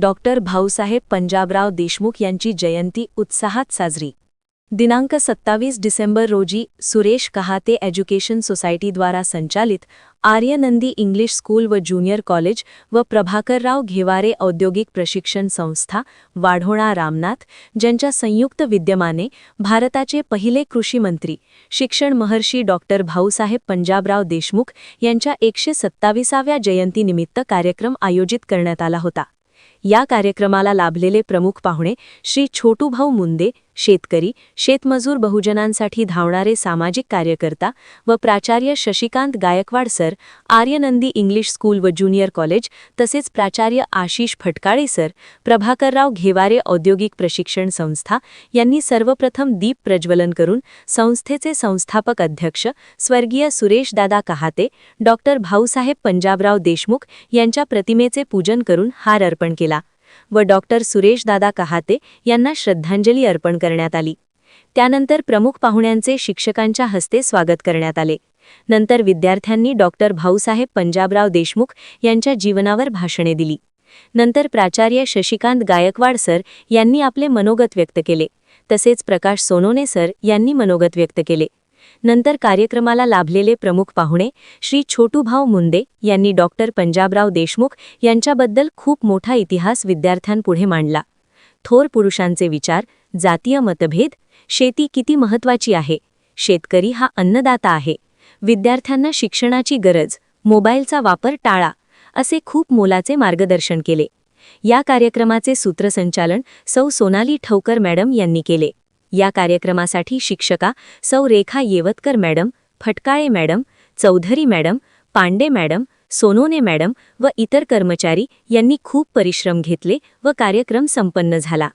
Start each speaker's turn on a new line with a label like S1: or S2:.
S1: Doctor Bhausaheb Panjabrao Deshmukh यांची जयंती उत्साहात साजरी. दिनांक 27 डिसेंबर रोजी सुरेश कहाते एज्युकेशन सोसायटीद्वारा संचालित आर्यनंदी इंग्लिश स्कूल व ज्युनियर कॉलेज व प्रभाकरराव घेवारे औद्योगिक प्रशिक्षण संस्था वाढोणा रामनाथ ज्यांच्या संयुक्त विद्यमाने भारताचे पहिले कृषी मंत्री शिक्षण महर्षी डॉक्टर भाऊसाहेब पंजाबराव देशमुख यांच्या 127व्या जयंतीनिमित्त कार्यक्रम आयोजित करण्यात आला होता. या कार्यक्रमाला लाभलेले प्रमुख पाहुणे श्री छोटूभाऊ मुंदे, शेतकरी, शेतमजूर, बहुजनांसाठी धावणारे सामाजिक कार्यकर्ता व प्राचार्य Shashikant Gaikwad sir, Aryanandi English school व ज्युनियर कॉलेज, तसेच प्राचार्य आशिष फटकाळे सर, प्रभाकरराव घेवारे औद्योगिक प्रशिक्षण संस्था यांनी सर्वप्रथम दीप प्रज्वलन करून संस्थेचे संस्थापक अध्यक्ष स्वर्गीय सुरेशदादा कहाते, डॉक्टर भाऊसाहेब पंजाबराव देशमुख यांच्या प्रतिमेचे पूजन करून हार अर्पण केला व डॉक्टर सुरेशदादा कहाते यांना श्रद्धांजली अर्पण करण्यात आली. त्यानंतर प्रमुख पाहुण्यांचे शिक्षकांच्या हस्ते स्वागत करण्यात आले. नंतर विद्यार्थ्यांनी डॉक्टर भाऊसाहेब पंजाबराव देशमुख यांच्या जीवनावर भाषणे दिली. नंतर प्राचार्य शशिकांत गायकवाड सर यांनी आपले मनोगत व्यक्त केले. तसेच प्रकाश सोनोने सर यांनी मनोगत व्यक्त केले. नंतर कार्यक्रमाला लाभलेले प्रमुख पाहुणे श्री छोटूभाऊ मुंदे यांनी डॉक्टर पंजाबराव देशमुख यांच्याबद्दल खूप मोठा इतिहास विद्यार्थ्यांपुढे मांडला. थोर पुरुषांचे विचार, जातीय मतभेद, शेती किती महत्त्वाची आहे, शेतकरी हा अन्नदाता आहे, विद्यार्थ्यांना शिक्षणाची गरज, मोबाईलचा वापर टाळा, असे खूप मोलाचे मार्गदर्शन केले. या कार्यक्रमाचे सूत्रसंचालन सौ सोनाली ठवकर मॅडम यांनी केले. या कार्यक्रमासाठी शिक्षका सौ Rekha Yevatkar madam, Phatkale madam, Chaudhari madam, Pande madam, Sonone madam व इतर कर्मचारी यांनी खूप परिश्रम घेतले व कार्यक्रम संपन्न झाला.